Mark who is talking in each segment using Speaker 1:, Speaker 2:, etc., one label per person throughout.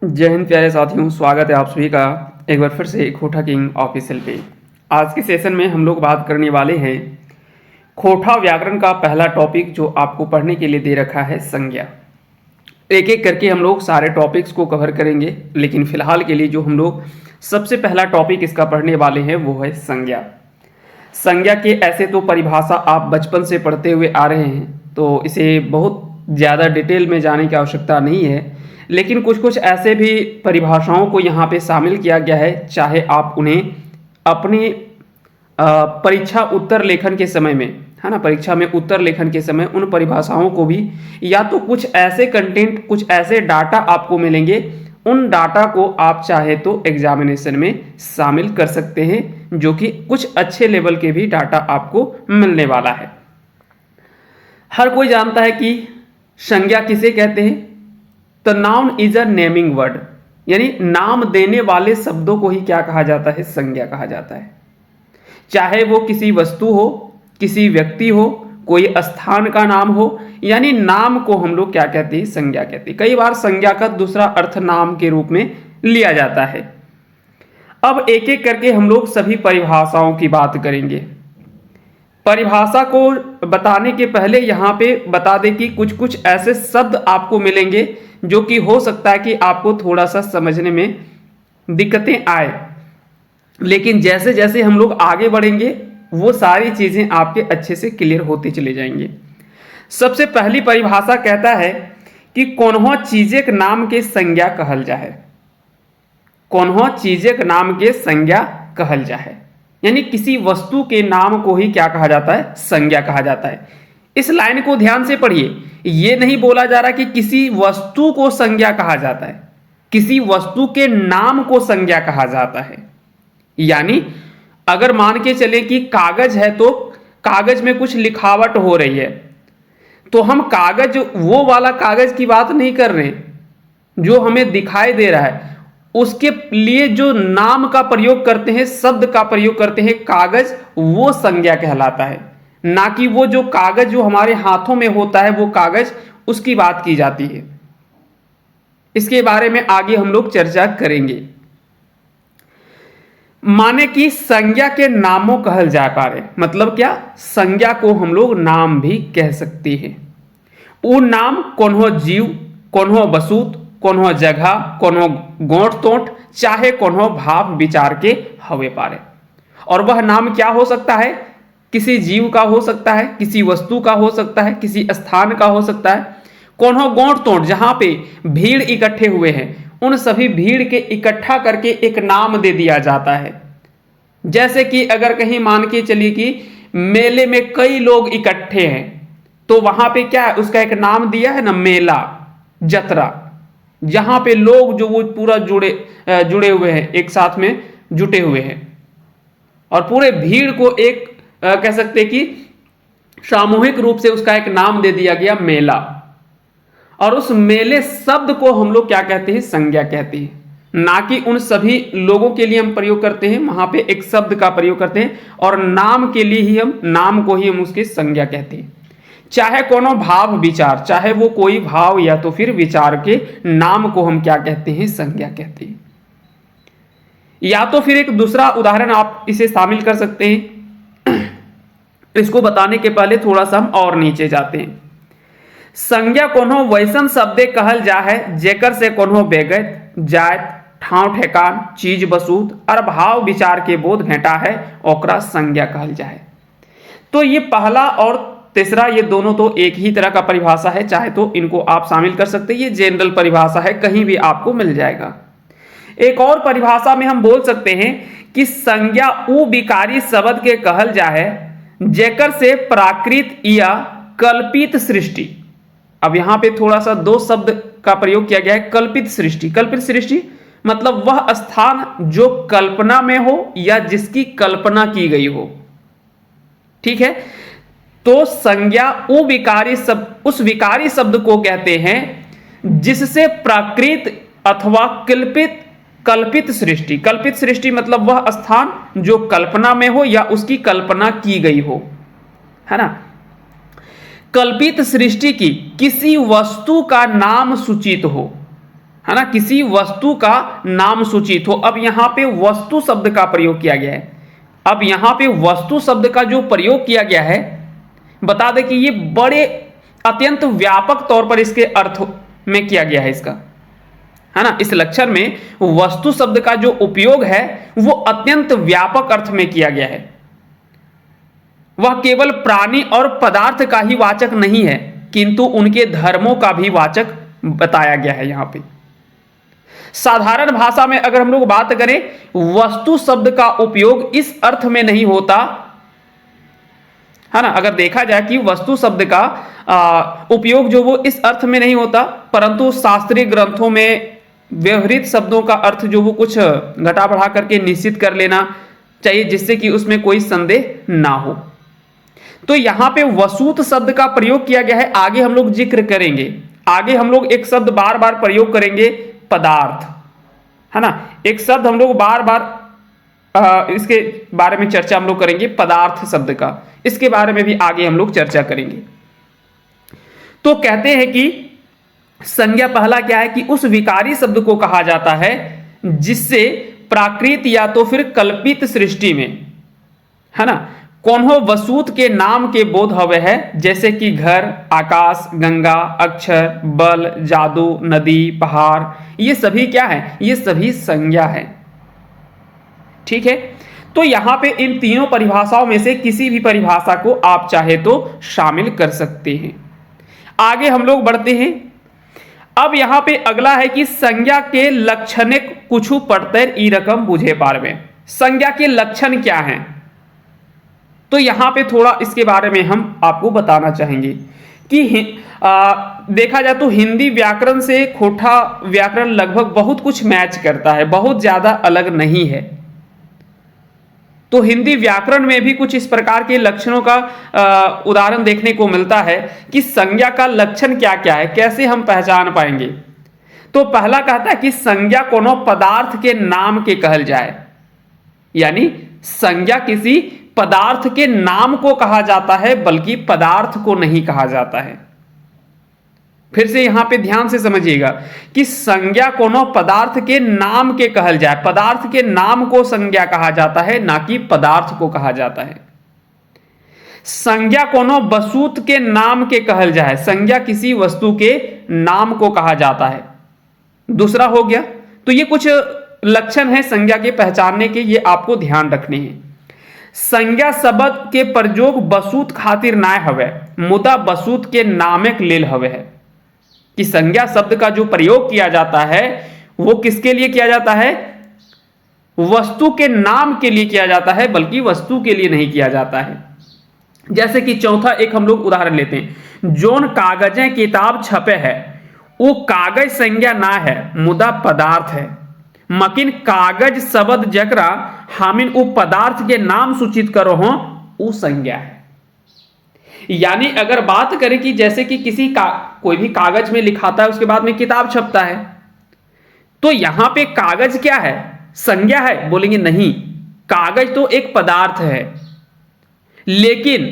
Speaker 1: जय हिंद प्यारे साथियों, स्वागत है आप सभी का एक बार फिर से खोटा किंग ऑफिशियल पे। आज के सेशन में हम लोग बात करने वाले हैं खोटा व्याकरण का पहला टॉपिक जो आपको पढ़ने के लिए दे रखा है संज्ञा। एक एक करके हम लोग सारे टॉपिक्स को कवर करेंगे, लेकिन फिलहाल के लिए जो हम लोग सबसे पहला टॉपिक इसका पढ़ने वाले हैं वो है संज्ञा। संज्ञा के ऐसे तो परिभाषा आप बचपन से पढ़ते हुए आ रहे हैं, तो इसे बहुत ज़्यादा डिटेल में जाने की आवश्यकता नहीं है, लेकिन कुछ कुछ ऐसे भी परिभाषाओं को यहाँ पे शामिल किया गया है, चाहे आप उन्हें अपनी परीक्षा उत्तर लेखन के समय में, है ना, परीक्षा में उत्तर लेखन के समय उन परिभाषाओं को भी, या तो कुछ ऐसे कंटेंट, कुछ ऐसे डाटा आपको मिलेंगे, उन डाटा को आप चाहे तो एग्जामिनेशन में शामिल कर सकते हैं, जो कि कुछ अच्छे लेवल के भी डाटा आपको मिलने वाला है। हर कोई जानता है कि संज्ञा किसे कहते हैं। तो noun is a naming word, यानी नाम देने वाले शब्दों को ही क्या कहा जाता है, संज्ञा कहा जाता है। चाहे वो किसी वस्तु हो, किसी व्यक्ति हो, कोई स्थान का नाम हो, यानी नाम को हम लोग क्या कहते हैं, संज्ञा कहते हैं। कई बार संज्ञा का दूसरा अर्थ नाम के रूप में लिया जाता है। अब एक एक करके हम लोग सभी परिभाषाओं की बात करेंगे। परिभाषा को बताने के पहले यहाँ पे बता दें कि कुछ कुछ ऐसे शब्द आपको मिलेंगे जो कि हो सकता है कि आपको थोड़ा सा समझने में दिक्कतें आए, लेकिन जैसे जैसे हम लोग आगे बढ़ेंगे वो सारी चीजें आपके अच्छे से क्लियर होती चली जाएंगी। सबसे पहली परिभाषा कहता है कि कोन्हो चीजेक नाम के संज्ञा कहल जाए। कोन्हो चीजेक नाम के संज्ञा कहल जाए, यानी किसी वस्तु के नाम को ही क्या कहा जाता है, संज्ञा कहा जाता है। इस लाइन को ध्यान से पढ़िए, यह नहीं बोला जा रहा कि किसी वस्तु को संज्ञा कहा जाता है, किसी वस्तु के नाम को संज्ञा कहा जाता है। यानी अगर मान के चले कि कागज है, तो कागज में कुछ लिखावट हो रही है, तो हम कागज, वो वाला कागज की बात नहीं कर रहे जो हमें दिखाई दे रहा है, उसके लिए जो नाम का प्रयोग करते हैं, शब्द का प्रयोग करते हैं कागज, वो संज्ञा कहलाता है। ना कि वो जो कागज जो हमारे हाथों में होता है वो कागज, उसकी बात की जाती है। इसके बारे में आगे हम लोग चर्चा करेंगे। माने कि संज्ञा के नामों कहल जा पारे, मतलब क्या, संज्ञा को हम लोग नाम भी कह सकते हैं। वो नाम कोन्हो जीव, कोन्हो बसूत, कोन्हो जगह, कोन्हो गोंठ तोंठ, चाहे कोन्हो भाव विचार के हवे पारे। और वह नाम क्या हो सकता है, किसी जीव का हो सकता है, किसी वस्तु का हो सकता है, किसी स्थान का हो सकता है। कोन्हो गोंठ तोंठ, जहां पे भीड़ इकट्ठे हुए हैं, उन सभी भीड़ के इकट्ठा करके एक नाम दे दिया जाता है। जैसे कि अगर कहीं मान के चलिए कि मेले में कई लोग इकट्ठे हैं, तो वहां पे क्या है, उसका एक नाम दिया है ना, मेला, जतरा, जहां पे लोग जो वो पूरा जुड़े हुए हैं, एक साथ में जुटे हुए हैं, और पूरे भीड़ को एक कह सकते हैं कि सामूहिक रूप से उसका एक नाम दे दिया गया, मेला। और उस मेले शब्द को हम लोग क्या कहते हैं, संज्ञा कहते हैं। ना कि उन सभी लोगों के लिए हम प्रयोग करते हैं, वहां पे एक शब्द का प्रयोग करते हैं, और नाम के लिए ही हम, नाम को ही हम उसकी संज्ञा कहते हैं। चाहे कोनो भाव विचार, चाहे वो कोई भाव या तो फिर विचार के नाम को हम क्या कहते हैं, संज्ञा कहते हैं। या तो फिर एक दूसरा उदाहरण आप इसे शामिल कर सकते हैं। इसको बताने के पहले थोड़ा सा हम और नीचे जाते हैं। संज्ञा कोन्हो वैसन शब्दे कहल जा है जेकर से कोन्हो बेगत, जात, ठाव ठेकान, चीज बसूत और भाव विचार के बोध भेंटा है, ओकरा संज्ञा कहल जाए। तो ये पहला और तीसरा, ये दोनों तो एक ही तरह का परिभाषा है, चाहे तो इनको आप शामिल कर सकते हैं। ये जनरल परिभाषा है, कहीं भी आपको मिल जाएगा। एक और परिभाषा में हम बोल सकते हैं कि संज्ञा उ विकारी शब्द के कहल जाए जेकर से प्राकृत या कल्पित सृष्टि। अब यहां पे थोड़ा सा दो शब्द का प्रयोग किया गया है, कल्पित सृष्टि। कल्पित सृष्टि मतलब वह स्थान जो कल्पना में हो या जिसकी कल्पना की गई हो, ठीक है। तो संज्ञा उ विकारी शब्द, उस विकारी शब्द को कहते हैं जिससे प्राकृत अथवा कल्पित सृष्टि, कल्पित सृष्टि मतलब वह स्थान जो कल्पना में हो या उसकी कल्पना की गई हो, है ना। कल्पित सृष्टि की किसी वस्तु का नाम सूचित हो, है ना, किसी वस्तु का नाम सूचित हो। अब यहां पे वस्तु शब्द का प्रयोग किया गया है। अब यहां पे वस्तु शब्द का जो प्रयोग किया गया है, बता दें कि ये बड़े अत्यंत व्यापक तौर पर इसके अर्थ में किया गया है इसका, है ना। इस लक्षण में वस्तु शब्द का जो उपयोग है वो अत्यंत व्यापक अर्थ में किया गया है। वह केवल प्राणी और पदार्थ का ही वाचक नहीं है, किंतु उनके धर्मों का भी वाचक बताया गया है। यहां पे साधारण भाषा में अगर हम लोग बात करें, वस्तु शब्द का उपयोग इस अर्थ में नहीं होता, है ना। अगर देखा जाए कि वस्तु शब्द का उपयोग जो वो इस अर्थ में नहीं होता, परंतु शास्त्रीय ग्रंथों में व्यवहारिक शब्दों का अर्थ जो वो कुछ घटा बढ़ा करके निश्चित कर लेना चाहिए, जिससे कि उसमें कोई संदेह ना हो। तो यहां पे वसूत शब्द का प्रयोग किया गया है। आगे हम लोग जिक्र करेंगे, आगे हम लोग एक शब्द बार बार प्रयोग करेंगे, पदार्थ, है ना। एक शब्द हम लोग बार बार इसके बारे में चर्चा हम लोग करेंगे, पदार्थ शब्द का। इसके बारे में भी आगे हम लोग चर्चा करेंगे। तो कहते हैं कि संज्ञा पहला क्या है कि उस विकारी शब्द को कहा जाता है जिससे प्राकृत या तो फिर कल्पित सृष्टि में, है ना, कौन्हो वसूत के नाम के बोध हवे है, जैसे कि घर, आकाश, गंगा, अक्षर, बल, जादू, नदी, पहाड़, ये सभी क्या है, ये सभी संज्ञा है। ठीक है। तो यहां पे इन तीनों परिभाषाओं में से किसी भी परिभाषा को आप चाहे तो शामिल कर सकते हैं। आगे हम लोग बढ़ते हैं। अब यहां पे अगला है कि संज्ञा के लक्षण कुछु पढ़ते ई रकम बुझे पारवे। संज्ञा के लक्षण क्या हैं, तो यहां पे थोड़ा इसके बारे में हम आपको बताना चाहेंगे कि देखा जाए तो हिंदी व्याकरण से खोटा व्याकरण लगभग बहुत कुछ मैच करता है, बहुत ज्यादा अलग नहीं है। तो हिंदी व्याकरण में भी कुछ इस प्रकार के लक्षणों का उदाहरण देखने को मिलता है कि संज्ञा का लक्षण क्या क्या है, कैसे हम पहचान पाएंगे। तो पहला कहता है कि संज्ञा कोनो पदार्थ के नाम के कहल जाए, यानी संज्ञा किसी पदार्थ के नाम को कहा जाता है, बल्कि पदार्थ को नहीं कहा जाता है। फिर से यहां पे ध्यान से समझिएगा कि संज्ञा कोनो पदार्थ के नाम के कहल जाए, पदार्थ के नाम को संज्ञा कहा जाता है, ना कि पदार्थ को कहा जाता है। संज्ञा कोनो वस्तु के नाम के कहल जाए, संज्ञा किसी वस्तु के नाम को कहा जाता है। दूसरा हो गया। तो ये कुछ लक्षण है संज्ञा के पहचानने के, ये आपको ध्यान रखने हैं। संज्ञा शब्द के प्रयोग बसूत खातिर नाय हवे, मुदा बसूत के नामक लेल हवे है। कि संज्ञा शब्द का जो प्रयोग किया जाता है वो किसके लिए किया जाता है, वस्तु के नाम के लिए किया जाता है, बल्कि वस्तु के लिए नहीं किया जाता है। जैसे कि चौथा एक हम लोग उदाहरण लेते हैं, जोन कागजें किताब छपे है वो कागज संज्ञा ना है, मुदा पदार्थ है। मकिन कागज शब्द जकरा हामिन वो पदार्थ के नाम सूचित करो हो वो संज्ञा है। यानी अगर बात करें कि जैसे कि किसी का कोई भी कागज में लिखाता है, उसके बाद में किताब छपता है, तो यहां पे कागज क्या है, संज्ञा है, बोलेंगे नहीं, कागज तो एक पदार्थ है। लेकिन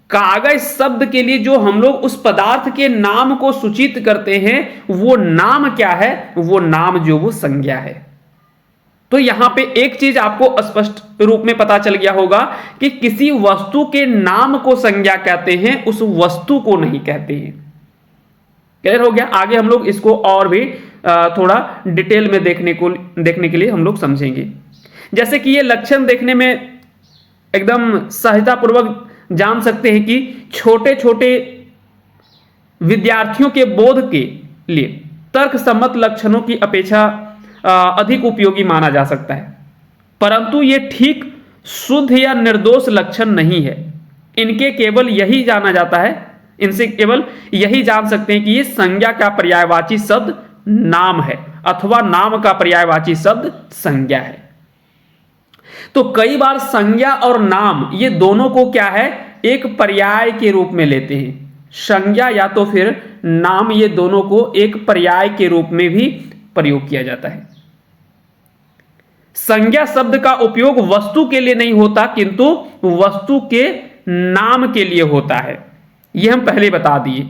Speaker 1: कागज शब्द के लिए जो हम लोग उस पदार्थ के नाम को सूचित करते हैं वो नाम क्या है, वो नाम जो वो संज्ञा है। तो यहां पे एक चीज आपको स्पष्ट रूप में पता चल गया होगा कि किसी वस्तु के नाम को संज्ञा कहते हैं, उस वस्तु को नहीं कहते हैं। क्लियर हो गया। आगे हम लोग इसको और भी थोड़ा डिटेल में देखने के लिए हम लोग समझेंगे। जैसे कि ये लक्षण देखने में एकदम सहजता पूर्वक जान सकते हैं कि छोटे छोटे विद्यार्थियों के बोध के लिए तर्क सम्मत लक्षणों की अपेक्षा अधिक उपयोगी माना जा सकता है, परंतु ये ठीक शुद्ध या निर्दोष लक्षण नहीं है। इनके केवल यही जाना जाता है, इनसे केवल यही जान सकते हैं कि ये संज्ञा का पर्यायवाची शब्द नाम है अथवा नाम का पर्यायवाची शब्द संज्ञा है। तो कई बार संज्ञा और नाम ये दोनों को क्या है, एक पर्याय के रूप में लेते हैं। संज्ञा या तो फिर नाम, ये दोनों को एक पर्याय के रूप में भी प्रयोग किया जाता है। संज्ञा शब्द का उपयोग वस्तु के लिए नहीं होता, किंतु वस्तु के नाम के लिए होता है, यह हम पहले बता दिए।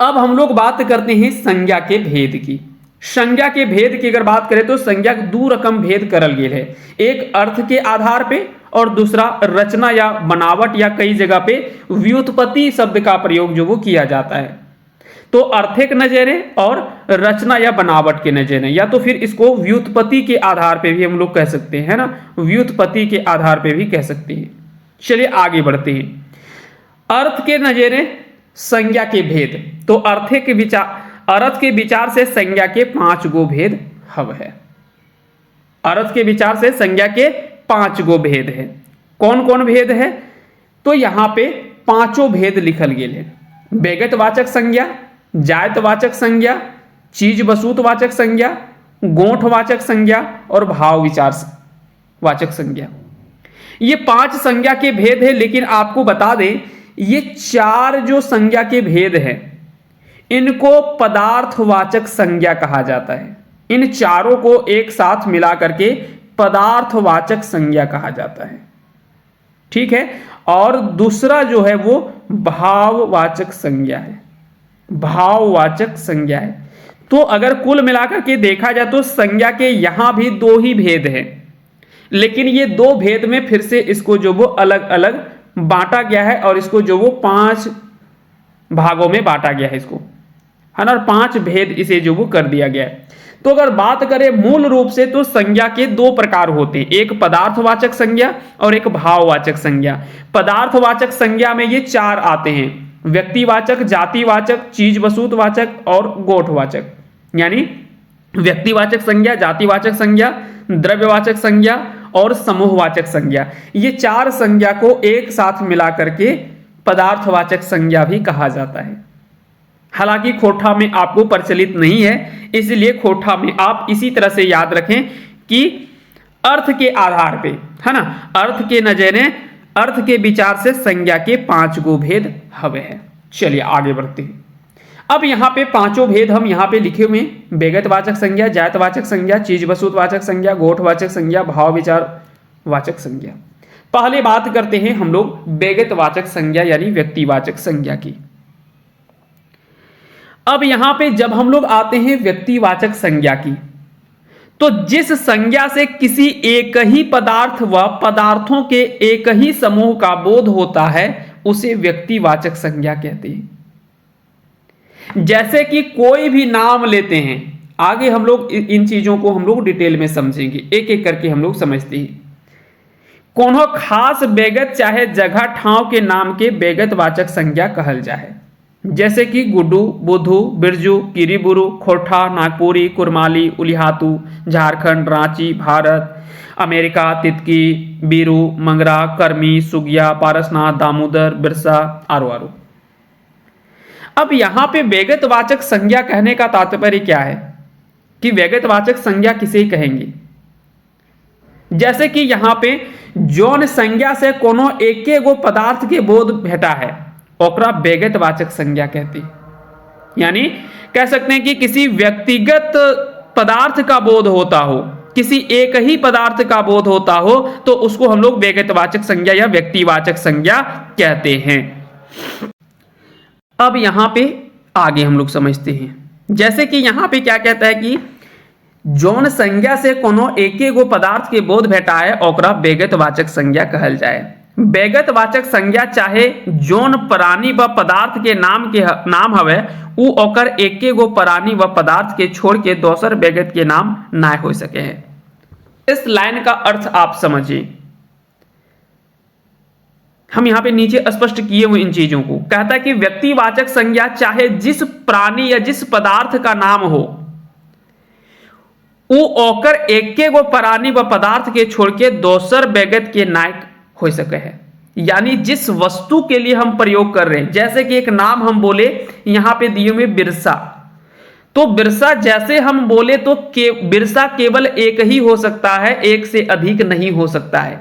Speaker 1: अब हम लोग बात करते हैं संज्ञा के भेद की। संज्ञा के भेद की अगर बात करें तो संज्ञा दो रकम भेद करल गेल है, एक अर्थ के आधार पे और दूसरा रचना या बनावट या कई जगह पे व्युत्पत्ति शब्द का प्रयोग जो वो किया जाता है। तो अर्थिक नजरे और रचना या बनावट के नजरे, या तो फिर इसको व्युत्पत्ति के आधार पे भी हम लोग कह सकते हैं ना, व्युत्पत्ति के आधार पे भी कह सकते हैं। चलिए आगे बढ़ते हैं। अर्थ के नजरे संज्ञा के भेद, तो अर्थ के विचार से संज्ञा के 5 गो भेद हव है। अर्थ के विचार से संज्ञा के 5 गो भेद है। कौन कौन भेद है? तो यहां पे 5 भेद लिखल गेल है। व्यगतवाचक संज्ञा, जायतवाचक संज्ञा, चीज वस्तुवाचक संज्ञा, गोठवाचक संज्ञा और भाव विचार वाचक संज्ञा। ये 5 संज्ञा के भेद है। लेकिन आपको बता दें, ये 4 जो संज्ञा के भेद हैं इनको पदार्थवाचक संज्ञा कहा जाता है। इन चारों को एक साथ मिला करके पदार्थवाचक संज्ञा कहा जाता है, ठीक है। और दूसरा जो है वो भाववाचक संज्ञा है, भाववाचक संज्ञा है। तो अगर कुल मिलाकर के देखा जाए तो संज्ञा के यहां भी 2 ही भेद हैं, लेकिन ये 2 भेद में फिर से इसको जो वो अलग अलग बांटा गया है और इसको जो वो 5 भागों में बांटा गया है इसको, है ना, 5 भेद इसे जो वो कर दिया गया है। तो अगर बात करें मूल रूप से तो संज्ञा के 2 प्रकार होते हैं, एक पदार्थवाचक संज्ञा और एक भाववाचक संज्ञा। पदार्थवाचक संज्ञा में ये 4 आते हैं, व्यक्तिवाचक, जातिवाचक, चीज वस्तुवाचक और गोठवाचक। यानी व्यक्तिवाचक संज्ञा, जातिवाचक संज्ञा, द्रव्यवाचक संज्ञा और समूहवाचक संज्ञा। ये 4 संज्ञा को एक साथ मिला करके पदार्थवाचक संज्ञा भी कहा जाता है। हालांकि खोठा में आपको प्रचलित नहीं है, इसलिए खोठा में आप इसी तरह से याद रखें कि अर्थ के आधार पे, है ना, अर्थ के नजरे, अर्थ के विचार से संज्ञा के 5 गो भेद हवे हैं। चलिए आगे बढ़ते हैं। अब यहाँ पे 5 भेद हम यहाँ पे लिखे हुए हैं, व्यगतवाचक संज्ञा, जायतवाचक संज्ञा, चीज वस्तुवाचक संज्ञा, गोठवाचक संज्ञा, भाव विचार वाचक संज्ञा। पहले बात करते हैं हम लोग व्यगतवाचक संज्ञा यानी व्यक्तिवाचक संज्ञा की। अब यहां पे जब हम लोग आते हैं व्यक्तिवाचक संज्ञा की, तो जिस संज्ञा से किसी एक ही पदार्थ व पदार्थों के एक ही समूह का बोध होता है उसे व्यक्तिवाचक संज्ञा कहते हैं। जैसे कि कोई भी नाम लेते हैं, आगे हम लोग इन चीजों को हम लोग डिटेल में समझेंगे, एक एक करके हम लोग समझते हैं। कोनो खास बेगत चाहे जगह ठाव के नाम के बेगतवाचक संज्ञा कहल जाए, जैसे कि गुड्डू, बुद्धू, बिरजू, किरीबुरु, खोठा, नागपुरी, कुरमाली, उलिहातू, झारखंड, रांची, भारत, अमेरिका, तितकी, बीरू, मंगरा, कर्मी, सुगिया, पारसनाथ, दामोदर, बिरसा, आरो आरो। अब यहां पे व्यगतवाचक संज्ञा कहने का तात्पर्य क्या है कि व्यगतवाचक संज्ञा किसे कहेंगे। जैसे कि यहां पे जौन संज्ञा से कोनो एके गो पदार्थ के बोध भेटा है ओकरा व्यगतवाचक संज्ञा कहती। यानी कह सकते हैं कि किसी व्यक्तिगत पदार्थ का बोध होता हो, किसी एक ही पदार्थ का बोध होता हो तो उसको हम लोग व्यगतवाचक संज्ञा या व्यक्तिवाचक संज्ञा कहते हैं। अब यहां पे आगे हम लोग समझते हैं, जैसे कि यहां पे क्या कहता है कि जौन संज्ञा से कोनो एके गो पदार्थ के बोध भेटा है ओकरा व्यगतवाचक संज्ञा कहल जाए। व्यगतवाचक संज्ञा चाहे जौन प्राणी व पदार्थ के नाम हवे उ ओकर एके गो प्राणी व पदार्थ के छोड़ के दोसर व्यगत के नाम ना हो सके हैं। इस लाइन का अर्थ आप समझिए, हम यहां पे नीचे स्पष्ट किए हुए इन चीजों को। कहता है कि व्यक्तिवाचक संज्ञा चाहे जिस प्राणी या जिस पदार्थ का नाम हो उ ओकर एके गो प्राणी व पदार्थ के छोड़ के दोसर व्यगत के नायक हो सके है। यानी जिस वस्तु के लिए हम प्रयोग कर रहे हैं, जैसे कि एक नाम हम बोले यहां पे दिए हुए बिरसा, तो बिरसा जैसे हम बोले तो बिरसा केवल एक ही हो सकता है, एक से अधिक नहीं हो सकता है।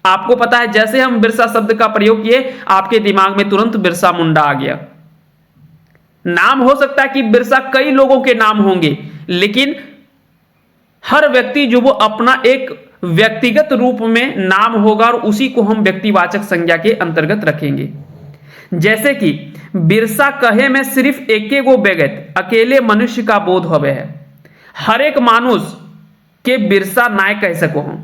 Speaker 1: आपको पता है जैसे हम बिरसा शब्द का प्रयोग किए आपके दिमाग में तुरंत बिरसा मुंडा आ गया। नाम हो सकता है कि बिरसा कई लोगों के नाम होंगे, लेकिन हर व्यक्ति जो वो अपना एक व्यक्तिगत रूप में नाम होगा और उसी को हम व्यक्तिवाचक संज्ञा के अंतर्गत रखेंगे। जैसे कि बिरसा कहे में सिर्फ एके गो व्यगत अकेले मनुष्य का बोध होवे है, हर एक मानुष के बिरसा नाय कह सको हूं,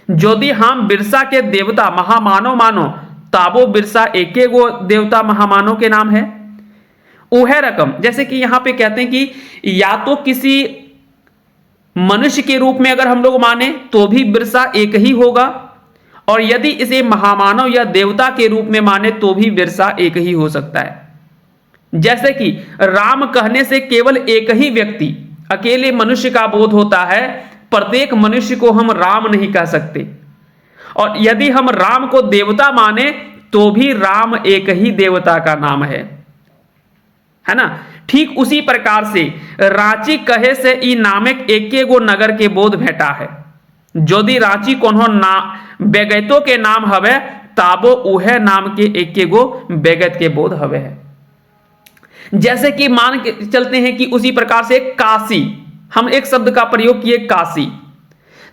Speaker 1: यदि हम बिरसा के देवता महामानव मानो ताबो बिरसा एके गो देवता महामानव के नाम है। वह रकम जैसे कि यहां पे कहते हैं कि या तो किसी मनुष्य के रूप में अगर हम लोग माने तो भी बिरसा एक ही होगा, और यदि इसे महामानव या देवता के रूप में माने तो भी बिरसा एक ही हो सकता है। जैसे कि राम कहने से केवल एक ही व्यक्ति अकेले मनुष्य का बोध होता है, प्रत्येक मनुष्य को हम राम नहीं कह सकते, और यदि हम राम को देवता माने तो भी राम एक ही देवता का नाम है ना। ठीक उसी प्रकार से रांची कहे से ई नामक एके गो नगर के बोध भेटा है। यदि रांची कोनो ना बेगैतो के नाम हवे ताबो उहे नाम के एके गो बेगैत के बोध हवे है। जैसे कि मान के चलते हैं कि उसी प्रकार से काशी, हम एक शब्द का प्रयोग किए काशी,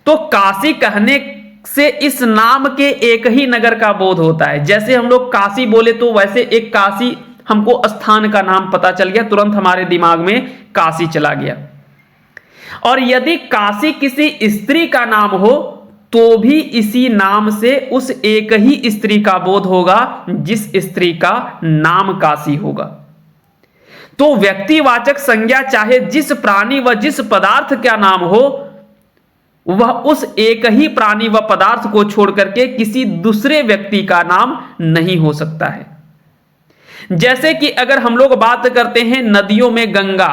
Speaker 1: तो काशी कहने से इस नाम के एक ही नगर का बोध होता है। जैसे हम लोग काशी बोले तो वैसे एक काशी हमको स्थान का नाम पता चल गया, तुरंत हमारे दिमाग में काशी चला गया। और यदि काशी किसी स्त्री का नाम हो तो भी इसी नाम से उस एक ही स्त्री का बोध होगा जिस स्त्री का नाम काशी होगा। तो व्यक्तिवाचक संज्ञा चाहे जिस प्राणी व जिस पदार्थ का नाम हो, वह उस एक ही प्राणी व पदार्थ को छोड़ करके किसी दूसरे व्यक्ति का नाम नहीं हो सकता है। जैसे कि अगर हम लोग बात करते हैं नदियों में गंगा,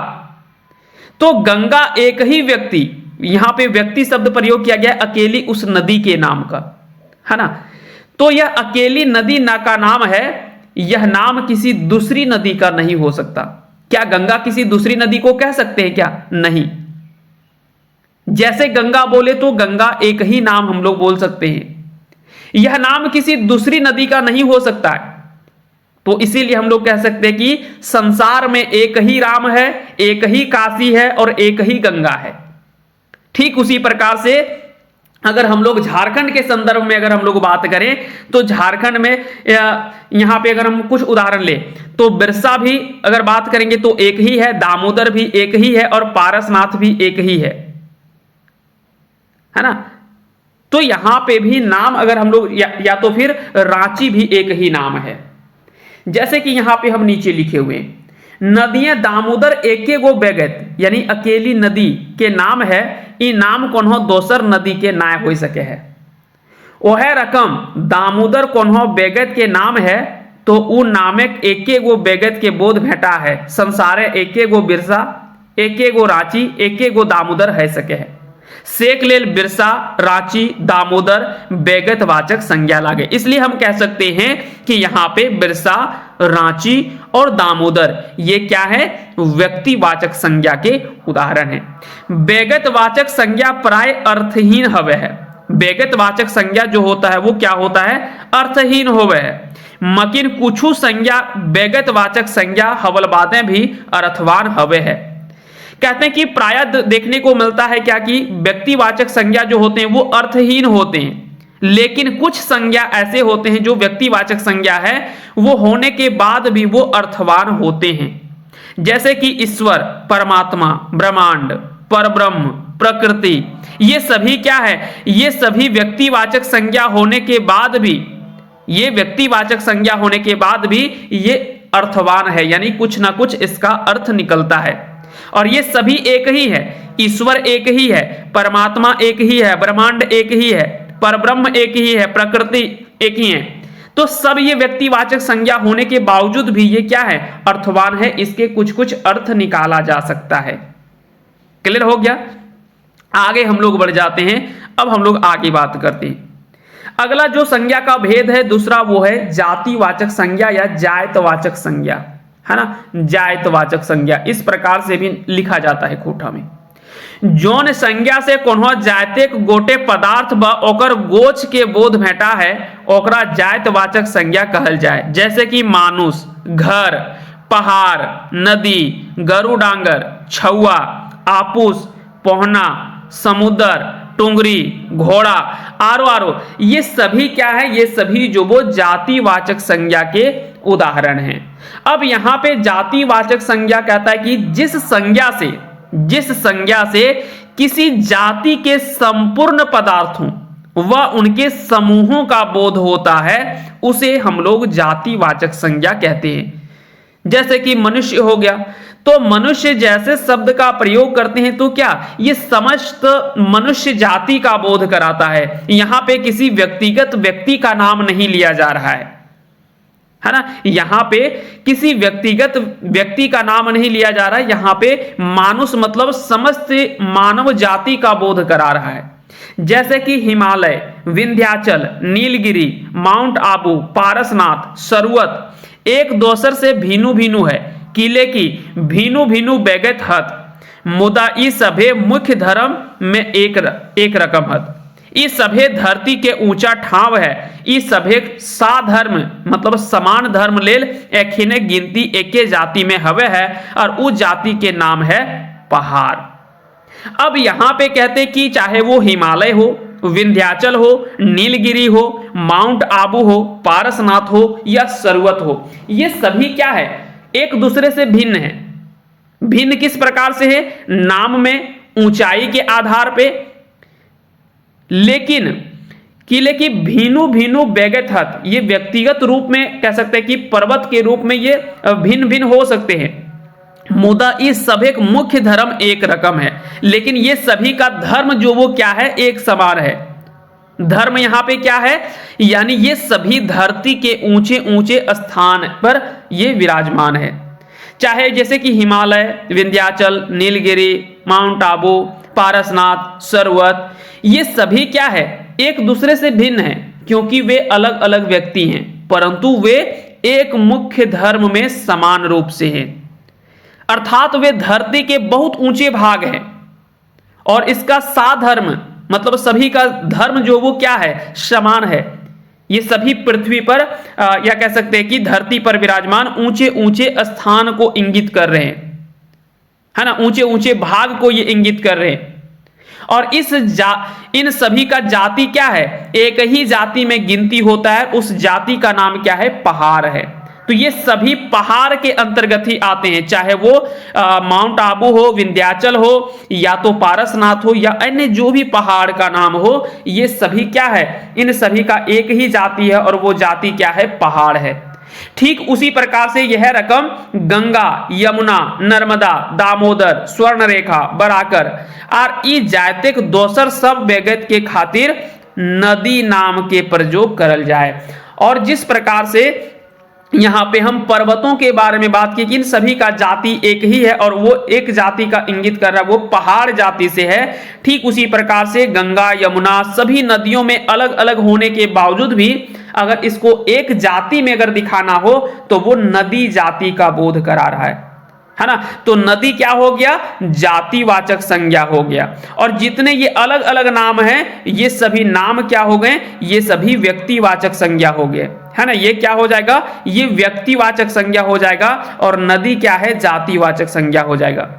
Speaker 1: तो गंगा एक ही व्यक्ति, यहां पे व्यक्ति शब्द प्रयोग किया गया अकेली उस नदी के नाम का, है ना। तो यह अकेली नदी ना का नाम है, यह नाम किसी दूसरी नदी का नहीं हो सकता। क्या गंगा किसी दूसरी नदी को कह सकते हैं क्या? नहीं। जैसे गंगा बोले तो गंगा एक ही नाम हम लोग बोल सकते हैं, यह नाम किसी दूसरी नदी का नहीं हो सकता है। तो इसीलिए हम लोग कह सकते हैं कि संसार में एक ही राम है, एक ही काशी है और एक ही गंगा है। ठीक उसी प्रकार से अगर हम लोग झारखंड के संदर्भ में अगर हम लोग बात करें तो झारखंड में यहां पे अगर हम कुछ उदाहरण ले तो बिरसा भी अगर बात करेंगे तो एक ही है, दामोदर भी एक ही है और पारसनाथ भी एक ही है ना। तो यहां पे भी नाम अगर हम लोग या तो फिर रांची भी एक ही नाम है। जैसे कि यहां पे हम नीचे लिखे हुए नदियां दामोदर एके गो बेगत, यानी अकेली नदी के नाम है, ई नाम कोनो दोसर नदी के ना हो सके है। ओहे रकम दामोदर कोनो बेगत के नाम है तो उ नामक एके गो बेगत के बोध भेटा है। संसारे एके गो बिरसा, एके गो रांची, एके गो दामोदर है सके है। सेक लेल बिरसा, रांची, दामोदर बेगत वाचक संज्ञा लागे। इसलिए हम कह सकते हैं कि यहां पे बिरसा, रांची और दामोदर ये क्या है? व्यक्तिवाचक संज्ञा के उदाहरण है। बेगत वाचक संज्ञा प्राय अर्थहीन हवे है। बेगत वाचक संज्ञा जो होता है वो क्या होता है? अर्थहीन होवे है। मकिन कुछ संज्ञा बेगत वाचक संज्ञा हवल बातें भी अर्थवान हवे है। कहते हैं कि प्राय देखने को मिलता है क्या कि व्यक्तिवाचक संज्ञा जो होते हैं वो अर्थहीन होते हैं, लेकिन कुछ संज्ञा ऐसे होते हैं जो व्यक्तिवाचक संज्ञा है वो होने के बाद भी वो अर्थवान होते हैं। जैसे कि ईश्वर, परमात्मा, ब्रह्मांड, परब्रह्म, प्रकृति, ये सभी क्या है? ये सभी व्यक्तिवाचक संज्ञा होने के बाद भी, ये व्यक्तिवाचक संज्ञा होने के बाद भी ये अर्थवान है, यानी कुछ ना कुछ इसका अर्थ निकलता है। और ये सभी एक ही है। ईश्वर एक ही है, परमात्मा एक ही है, ब्रह्मांड एक ही है, परब्रह्म एक ही है, प्रकृति एक ही है। तो सब ये व्यक्तिवाचक संज्ञा होने के बावजूद भी ये क्या है? अर्थवान है। इसके कुछ कुछ अर्थ निकाला जा सकता है। क्लियर हो गया? आगे हम लोग बढ़ जाते हैं। अब हम लोग आगे बात करते हैं। अगला जो संज्ञा का भेद है दूसरा वो है जातिवाचक संज्ञा या जायतवाचक संज्ञा, है ना। जायतवाचक संज्ञा इस प्रकार से भी लिखा जाता है कोठा में। जौन संज्ञा से कोनो जायते गोटे पदार्थ व ओकर गोच के बोध भेटा है ओकरा जायतवाचक संज्ञा कहल जाए। जैसे कि मानुष, घर, पहाड़, नदी, गरु डांगर, छुआ, आपूस, पोहना, समुद्र, टुंगरी, घोड़ा, आरो ये सभी क्या है? ये सभी जो वो जातिवाचक संज्ञा के उदाहरण हैं। अब यहां पे जातिवाचक संज्ञा कहता है कि जिस संज्ञा से जिस संज्ञा से किसी जाति के संपूर्ण पदार्थों व उनके समूहों का बोध होता है उसे हम लोग जातिवाचक संज्ञा कहते हैं। जैसे कि मनुष्य हो गया, तो मनुष्य जैसे शब्द का प्रयोग करते हैं तो क्या ये समस्त मनुष्य जाति का बोध कराता है। यहां पे किसी व्यक्तिगत व्यक्ति का नाम नहीं लिया जा रहा है ना। यहां पे किसी व्यक्तिगत व्यक्ति का नाम नहीं लिया जा रहा है, यहां पे मानुष मतलब समस्त मानव जाति का बोध करा रहा है। जैसे कि हिमालय, विंध्याचल, नीलगिरी, माउंट आबू, पारसनाथ, सर्वत एक दोसर से भिनु भिनु है, किले की भिनु भिनु बेगत हत, मुदा ई सभे मुख्य धर्म में एक रकम हत। ई सभे धरती के ऊंचा ठाव है, ई सभे सा धर्म मतलब समान धर्म लेल एखिने गिनती एके जाति में हवे है और उस जाति के नाम है पहाड़। अब यहां पे कहते कि चाहे वो हिमालय हो, विंध्याचल हो, नीलगिरी हो, माउंट आबू हो, पारसनाथ हो या सर्वत हो, ये सभी क्या है एक दूसरे से भिन्न है। भिन्न किस प्रकार से है? नाम में, ऊंचाई के आधार पे, लेकिन किले की भीनु भीनु बेगत हत, ये व्यक्तिगत रूप में कह सकते हैं कि पर्वत के रूप में ये भिन्न भिन्न हो सकते हैं। मुदा इस सभी मुख्य धर्म एक रकम है, लेकिन ये सभी का धर्म जो वो क्या है एक समान है। धर्म यहां पे क्या है, यानी ये सभी धरती के ऊंचे ऊंचे स्थान पर ये विराजमान है। चाहे जैसे कि हिमालय, विंध्याचल, नीलगिरी, माउंट आबू, पारसनाथ, सर्वत, ये सभी क्या है एक दूसरे से भिन्न है, क्योंकि वे अलग अलग व्यक्ति हैं, परंतु वे एक मुख्य धर्म में समान रूप से हैं। अर्थात वे धरती के बहुत ऊंचे भाग हैं और इसका साधर्म मतलब सभी का धर्म जो वो क्या है समान है। ये सभी पृथ्वी पर या कह सकते हैं कि धरती पर विराजमान ऊंचे ऊंचे स्थान को इंगित कर रहे हैं, है ना, ऊंचे ऊंचे भाग को ये इंगित कर रहे हैं। और इन सभी का जाति क्या है, एक ही जाति में गिनती होता है, उस जाति का नाम क्या है पहाड़ है। तो ये सभी पहाड़ के अंतर्गत ही आते हैं, चाहे वो माउंट आबू हो, विंध्याचल हो या तो पारसनाथ हो या अन्य जो भी पहाड़ का नाम हो, ये सभी क्या है इन सभी का एक ही जाति है और वो जाति क्या है पहाड़ है। ठीक उसी प्रकार से यह रकम गंगा, यमुना, नर्मदा, दामोदर, स्वर्णरेखा, बराकर और ई जातिक दोसर सब बेगत के खातिर नदी नाम के प्रयोग करल जाए। और जिस प्रकार से यहां पे हम पर्वतों के बारे में बात की कि इन सभी का जाति एक ही है और वो एक जाति का इंगित कर रहा है, वो पहाड़ जाति से है। ठीक उसी प्रकार से गंगा, यमुना सभी नदियों में अलग अलग होने के बावजूद भी अगर इसको एक जाति में अगर दिखाना हो तो वो नदी जाति का बोध करा रहा है ना। तो नदी क्या हो गया, जातिवाचक संज्ञा हो गया। और जितने ये अलग अलग नाम हैं ये सभी नाम क्या हो गए, ये सभी व्यक्तिवाचक संज्ञा हो गए, है ना। ये क्या हो जाएगा, ये व्यक्तिवाचक संज्ञा हो जाएगा और नदी क्या है जातिवाचक संज्ञा हो जाएगा।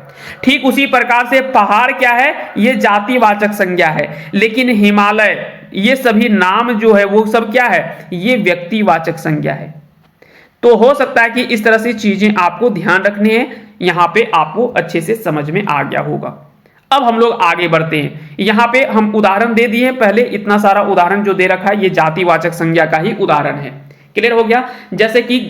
Speaker 1: ठीक उसी प्रकार से पहाड़ क्या है, ये जातिवाचक संज्ञा है, लेकिन हिमालय ये सभी नाम जो है वो सब क्या है, ये व्यक्तिवाचक संज्ञा है। तो हो सकता है कि इस तरह से चीजें आपको ध्यान रखनी है, यहां पे आपको अच्छे से समझ में आ गया होगा। अब हम लोग आगे बढ़ते हैं। यहां पे हम उदाहरण दे दिए हैं, पहले इतना सारा उदाहरण जो दे रखा है ये जातिवाचक संज्ञा का ही उदाहरण है। क्लियर हो गया। जैसे कि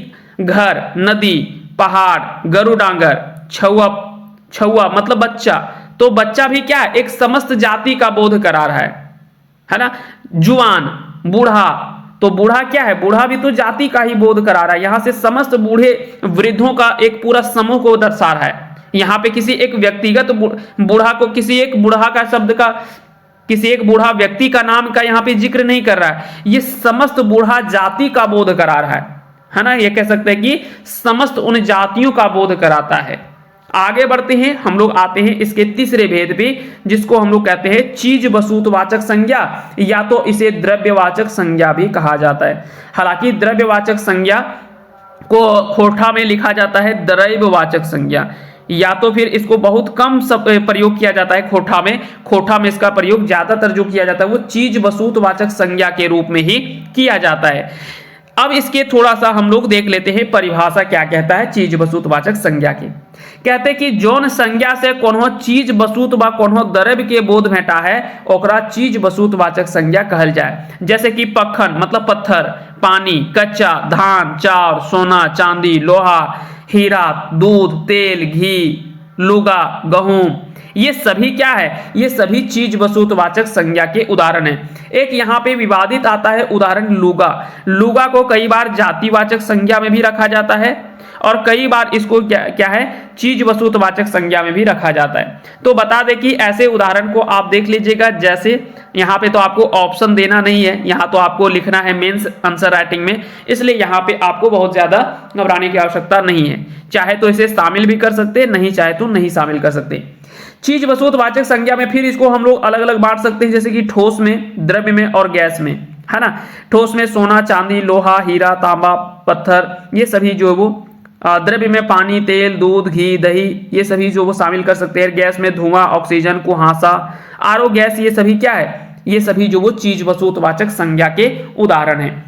Speaker 1: घर, नदी, पहाड़, गरुडांगर, छुआ मतलब बच्चा, तो बच्चा भी क्या है एक समस्त जाति का बोध करा रहा है ना। जुआन, बूढ़ा, तो बूढ़ा क्या है, बूढ़ा भी तो जाति का ही बोध करा रहा है। यहां से समस्त बूढ़े वृद्धों का एक पूरा समूह को दर्शा रहा है। यहां पे किसी एक व्यक्तिगत बूढ़ा को, किसी एक बूढ़ा का शब्द का, किसी एक बूढ़ा व्यक्ति का नाम का यहां पे जिक्र नहीं कर रहा है, ये समस्त बूढ़ा जाति का बोध करा रहा है ना। ये कह सकते हैं कि समस्त उन जातियों का बोध कराता है। आगे बढ़ते हैं, हम लोग आते हैं इसके तीसरे भेद पे, जिसको हम लोग कहते हैं चीज वस्तुवाचक संज्ञा, या तो इसे द्रव्यवाचक संज्ञा भी कहा जाता है। हालांकि द्रव्यवाचक संज्ञा को खोठा में लिखा जाता है द्रव्यवाचक संज्ञा, या तो फिर इसको बहुत कम प्रयोग किया जाता है खोठा में इसका प्रयोग ज्यादातर जो किया जाता है वो चीज वस्तुवाचक संज्ञा के रूप में ही किया जाता है। अब इसके थोड़ा सा हम लोग देख लेते हैं परिभाषा क्या कहता है चीज वस्तुवाचक संज्ञा की। कहते हैं कि जौन संज्ञा से कोनो चीज वस्तु व कोनो द्रव्य के बोध भेटा है ओकरा चीज वस्तुवाचक संज्ञा कहल जाए। जैसे कि पखन मतलब पत्थर, पानी, कच्चा, धान, चाउर, सोना, चांदी, लोहा, हीरा, दूध, तेल, घी, लुगा, गेहूं, ये सभी क्या है, ये सभी चीज वस्तुवाचक संज्ञा के उदाहरण है। एक यहाँ पे विवादित आता है उदाहरण लुगा। लुगा को कई बार जातिवाचक संज्ञा में भी रखा जाता है और कई बार इसको क्या है चीज वस्तुवाचक संज्ञा में भी रखा जाता है। तो बता दें कि ऐसे उदाहरण को आप देख लीजिएगा। जैसे यहाँ पे तो आपको ऑप्शन देना नहीं है, यहाँ तो आपको लिखना है मेंस आंसर राइटिंग में, इसलिए यहाँ पे आपको बहुत ज्यादा घबराने की आवश्यकता नहीं है। चाहे तो इसे शामिल भी कर सकते, नहीं चाहे तो नहीं शामिल कर सकते। चीज वस्तुवाचक संज्ञा में फिर इसको हम लोग अलग अलग बांट सकते हैं, जैसे कि ठोस में, द्रव्य में और गैस में, है ना। ठोस में सोना, चांदी, लोहा, हीरा, तांबा, पत्थर, ये सभी जो वो द्रव्य में पानी, तेल, दूध, घी, दही, ये सभी जो वो शामिल कर सकते हैं। गैस में धुआं, ऑक्सीजन, कुहासा, आरओ गैस, ये सभी क्या है, ये सभी जो वो चीज वस्तुवाचक संज्ञा के उदाहरण है।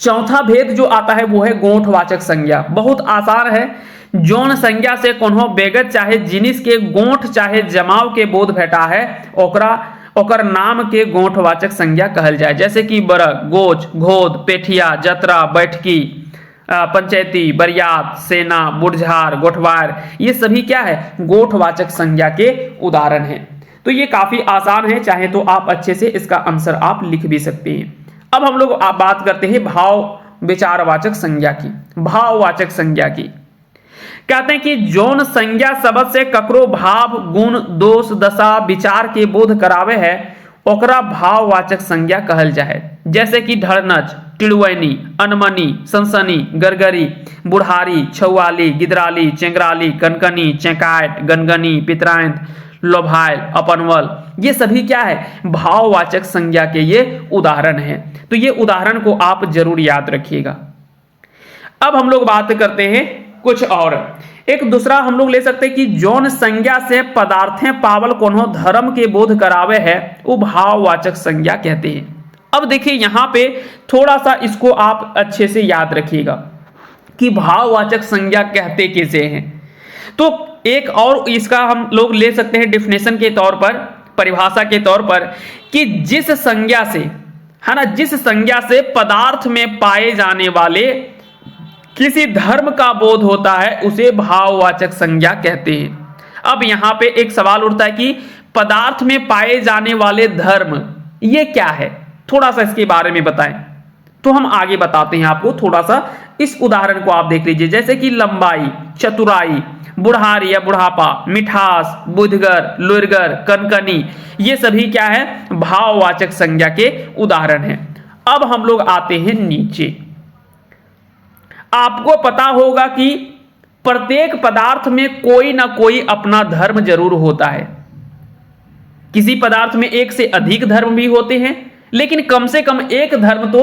Speaker 1: चौथा भेद जो आता है वो है गोंठवाचक संज्ञा। बहुत आसान है। जौन संज्ञा से कोनो बेगत चाहे जिनिस के गोंठ चाहे जमाव के बोध भेटा है ओकर नाम के गोंठवाचक संज्ञा कहल जाए। जैसे कि बरग, गोच, घोद, पेठिया, जतरा, बैठकी, पंचायती, बरियात, सेना, बुढ़झार, गोठवार, ये सभी क्या है गोठवाचक संज्ञा के उदाहरण हैं। तो ये काफी आसान है, चाहे तो आप अच्छे से इसका आंसर आप लिख भी सकते हैं। अब हम लोग बात करते हैं भाव विचारवाचक संज्ञा की, भाववाचक संज्ञा की। कहते हैं कि जौन संज्ञा शब्द से ककरो भाव, गुण, दोष, दशा, विचार के बोध करावे है ओकरा भाववाचक संज्ञा कहल जाए। जैसे कि ढरनच, टिड़वैनी, अनमनी, सनसनी, गरगरी, बुढ़ारी, छौवाली, गिदराली, चेंगराली, कनकनी, चेकाट, गनगनी, पितरांत, लोभायल, अपनवल, ये सभी क्या है भाववाचक संज्ञा के ये उदाहरण हैं। तो ये उदाहरण को आप जरूर याद रखिएगा। अब हम लोग बात करते हैं कुछ और। एक दूसरा हम लोग ले सकते हैं कि जौन संज्ञा से पदार्थें पावल कोनो धर्म के बोध करावे है वो भाववाचक संज्ञा कहते हैं। अब देखिए यहाँ पे थोड़ा सा इसको आप अच्छे से याद रखिएगा कि भाववाचक संज्ञा कहते किसे हैं। तो एक और इसका हम लोग ले सकते हैं डिफिनेशन के तौर पर, परिभाषा के तौर पर, कि जिस संज्ञा से, है ना, जिस संज्ञा से पदार्थ में पाए जाने वाले किसी धर्म का बोध होता है उसे भाववाचक संज्ञा कहते हैं। अब यहां पे एक सवाल उठता है कि पदार्थ में पाए जाने वाले धर्म ये क्या है, थोड़ा सा इसके बारे में बताएं। तो हम आगे बताते हैं आपको, थोड़ा सा इस उदाहरण को आप देख लीजिए। जैसे कि लंबाई, चतुराई, बुढ़ारी या बुढ़ापा, मिठास, बुद्धगर, लुरगर, कनकनी, ये सभी क्या है भाववाचक संज्ञा के उदाहरण हैं। अब हम लोग आते हैं नीचे। आपको पता होगा कि प्रत्येक पदार्थ में कोई ना कोई अपना धर्म जरूर होता है। किसी पदार्थ में एक से अधिक धर्म भी होते हैं, लेकिन कम से कम एक धर्म तो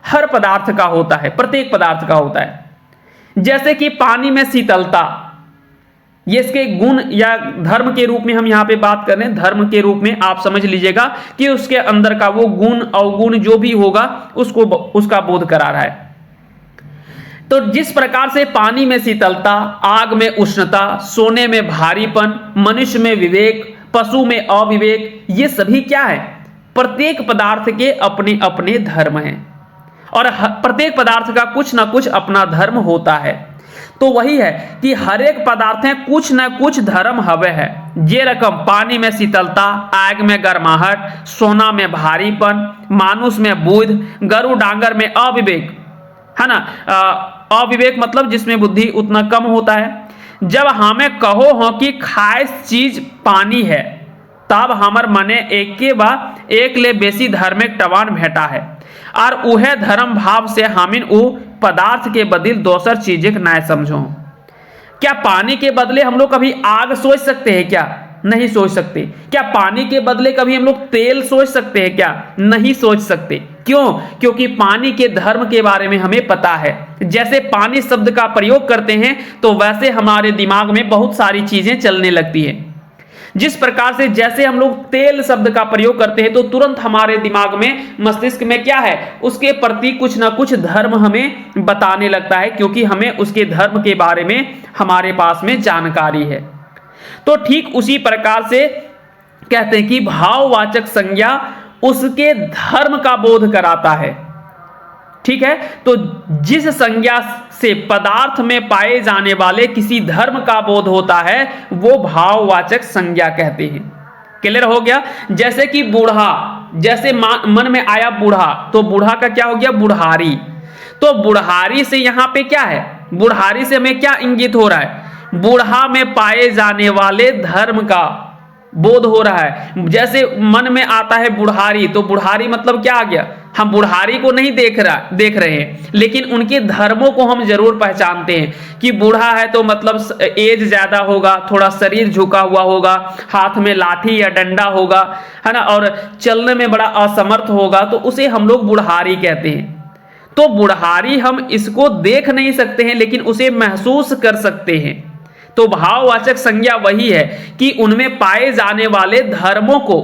Speaker 1: हर पदार्थ का होता है, प्रत्येक पदार्थ का होता है। जैसे कि पानी में शीतलता, ये इसके गुण या धर्म के रूप में हम यहां पे बात कर रहे हैं। धर्म के रूप में आप समझ लीजिएगा कि उसके अंदर का वो गुण अवगुण जो भी होगा उसका बोध करा रहा है। तो जिस प्रकार से पानी में शीतलता, आग में उष्णता, सोने में भारीपन, मनुष्य में विवेक, पशु में अविवेक, ये सभी क्या है प्रत्येक पदार्थ के अपने अपने धर्म हैं और प्रत्येक पदार्थ का कुछ ना कुछ अपना धर्म होता है। तो वही है कि हर एक पदार्थ कुछ ना कुछ धर्म हवे है। ये रकम पानी में शीतलता, आग में गर्माहट, सोना में भारीपन, मानुष में बुद्ध, गरु डांगर में अविवेक, है ना। अविवेक मतलब जिसमें बुद्धि उतना कम होता है। जब हमें कहो हो कि खास चीज पानी है तब हमर मने एक ले बेसी धार्मिक टवान भेटा है और उहे धर्म भाव से हमिन उ पदार्थ के बदले दोसर चीज ना समझो। क्या पानी के बदले हम लोग कभी आग सोच सकते हैं क्या? नहीं सोच सकते। क्या पानी के बदले कभी हम लोग तेल सोच सकते हैं क्या? नहीं सोच सकते। क्यों? क्योंकि पानी के धर्म के बारे में हमें पता है। जैसे पानी शब्द का प्रयोग करते हैं तो वैसे हमारे दिमाग में बहुत सारी चीजें चलने लगती है। जिस प्रकार से जैसे हम लोग तेल शब्द का प्रयोग करते हैं तो तुरंत हमारे दिमाग में, मस्तिष्क में क्या है, उसके प्रति कुछ ना कुछ धर्म हमें बताने लगता है, क्योंकि हमें उसके धर्म के बारे में हमारे पास में जानकारी है। तो ठीक उसी प्रकार से कहते हैं कि भाववाचक संज्ञा उसके धर्म का बोध कराता है। ठीक है, तो जिस संज्ञा से पदार्थ में पाए जाने वाले किसी धर्म का बोध होता है वो भाववाचक संज्ञा कहते हैं। क्लियर हो गया? जैसे कि बूढ़ा, जैसे मन में आया बूढ़ा, तो बूढ़ा का क्या हो गया, बुढ़ारी। तो बुढ़ारी से यहां पे क्या है, बुढ़ारी से हमें क्या इंगित हो रहा है, बूढ़ा में पाए जाने वाले धर्म का बोध हो रहा है। जैसे मन में आता है बुढ़ारी, तो बुढ़ारी मतलब क्या आ गया, हम बुढ़ारी को नहीं देख रहे हैं, लेकिन उनके धर्मों को हम जरूर पहचानते हैं कि बूढ़ा है तो मतलब एज ज्यादा होगा, थोड़ा शरीर झुका हुआ होगा, हाथ में लाठी या डंडा होगा, है ना, और चलने में बड़ा असमर्थ होगा, तो उसे हम लोग बुढ़ारी कहते हैं। तो बुढ़ारी हम इसको देख नहीं सकते हैं, लेकिन उसे महसूस कर सकते हैं। तो भाववाचक संज्ञा वही है कि उनमें पाए जाने वाले धर्मों को,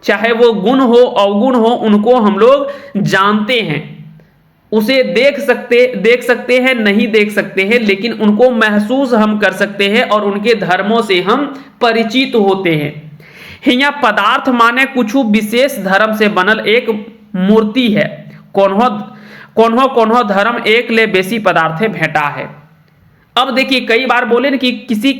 Speaker 1: चाहे वो गुण हो अवगुण हो, उनको हम लोग जानते हैं, उसे देख सकते हैं, नहीं देख सकते हैं, लेकिन उनको महसूस हम कर सकते हैं और उनके धर्मों से हम परिचित होते हैं। हिया पदार्थ माने कुछ विशेष धर्म से बनल एक मूर्ति है, कोन्हो धर्म एक ले बेसी पदार्थे भेटा है। अब देखिए कई बार बोले ना कि किसी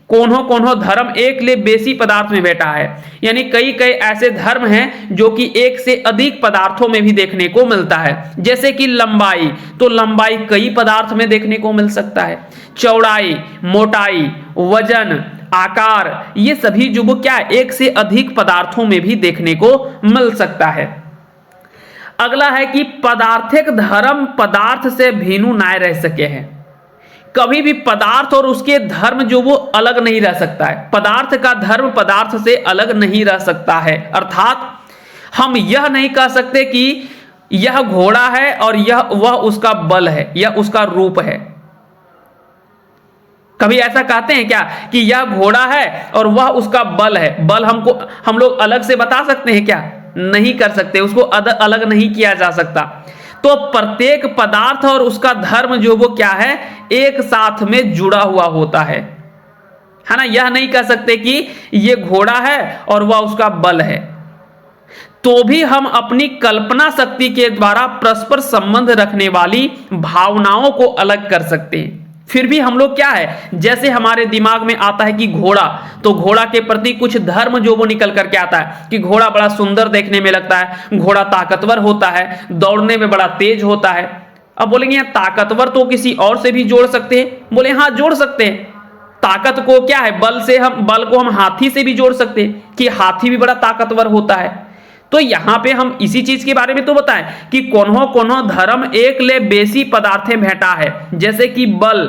Speaker 1: कोन्हो धर्म एक ले बेसी पदार्थ में बैठा है, यानी कई ऐसे धर्म हैं जो कि एक से अधिक पदार्थों में भी देखने को मिलता है। जैसे कि लंबाई, तो लंबाई कई पदार्थ में देखने को मिल सकता है, चौड़ाई, मोटाई, वजन, आकार, ये सभी जो वो क्या है, एक से अधिक पदार्थों में भी देखने को मिल सकता है। अगला है कि पदार्थिक धर्म पदार्थ से भिन्न ना रह सके हैं। कभी भी पदार्थ और उसके धर्म जो वो अलग नहीं रह सकता है, पदार्थ का धर्म पदार्थ से अलग नहीं रह सकता है। अर्थात हम यह नहीं कह सकते कि यह घोड़ा है और वह उसका बल है या उसका रूप है। कभी ऐसा कहते हैं क्या कि यह घोड़ा है और वह उसका बल है? बल हम लोग अलग से बता सकते हैं क्या? नहीं कर सकते, उसको अलग नहीं किया जा सकता। तो प्रत्येक पदार्थ और उसका धर्म जो वो क्या है, एक साथ में जुड़ा हुआ होता है ना। यह नहीं कह सकते कि ये घोड़ा है और वह उसका बल है। तो भी हम अपनी कल्पना शक्ति के द्वारा परस्पर संबंध रखने वाली भावनाओं को अलग कर सकते हैं। फिर भी हम लोग क्या है, जैसे हमारे दिमाग में आता है कि घोड़ा, तो घोड़ा के प्रति कुछ धर्म जो वो निकल करके आता है कि घोड़ा बड़ा सुंदर देखने में लगता है, घोड़ा ताकतवर होता है, दौड़ने में बड़ा तेज होता है। अब बोलेंगे यार ताकतवर तो किसी और से भी जोड़ सकते हैं, बोले हाँ जोड़ सकते हैं। ताकत को क्या है, बल को हम हाथी से भी जोड़ सकते हैं कि हाथी भी बड़ा ताकतवर होता है। तो यहां पे हम इसी चीज के बारे में तो बताएं कि कोन्हो धर्म एक ले बेसी पदार्थे भेंटा है। जैसे कि बल,